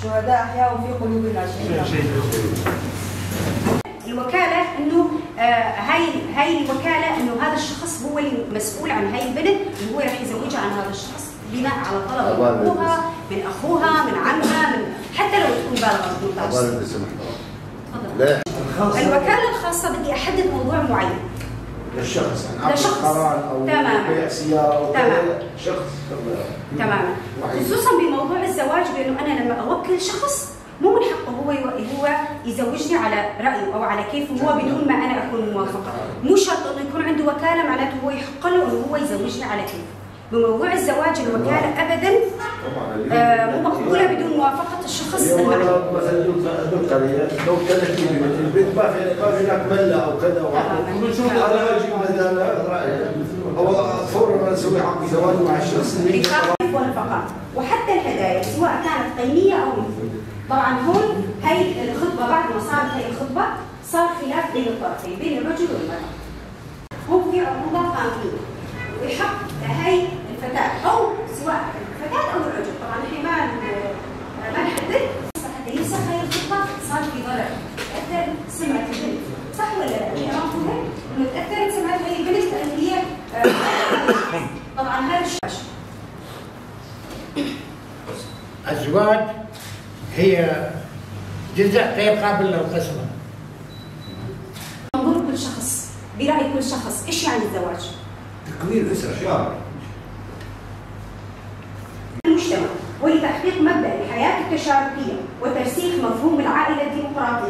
شهداء أحياء في قلوبنا شهيد. الوكالة إنه هاي الوكالة إنه هذا الشخص هو المسؤول عن هاي البنت اللي هو راح يزوجها عن هذا الشخص بناء على طلب من أبوها، من أخوها، من عمها، حتى لو تكون بالغة. لا. الوكالة الخاصة بدي أحدد موضوع معين. للشخص يعني لشخص او بيع سياره او شخص تماما. خصوصا بموضوع الزواج، بانه انا لما اوكل شخص مو من حقه هو يزوجني على رايه او على كيفه هو بدون ما انا اكون موافقه. مو شرط انه يكون عنده وكاله معناته هو يحق له انه هو يزوجني على كيفه. بموضوع الزواج الوكاله ابدا مو مقبوله بدون موافقه الشخص المعني. مثلا لو كانت البنت ما في هناك مله او كذا هذا يجي او فورا نسوي عقد زواج مع الشخص والنفقات وحتى الهدايا سواء كانت قيميه او مفيده. طبعا هون هي الخطبه بعد ما صارت هي الخطبه صار خلاف بين الطرفين بين الرجل والمراه. هو في عقوبه قانونيه ويحق هي الفتاه او سواء الفتاه او الرجل. طبعا احنا ما نحدد حتى يفسخ هي الخطبه صار في ضرر تاثر سمعه البنت. صح ولا لا؟ احنا ما نقول هيك انه تاثرت سمعه هي البنت لان هي طبعا هذا الشيء. الزواج هي جزء غير قابل للقسمة. منظور كل شخص، برأي كل شخص، ايش يعني الزواج؟ تكوين أسرة المجتمع ولتحقيق مبدأ الحياة التشاركية وترسيخ مفهوم العائلة الديمقراطية.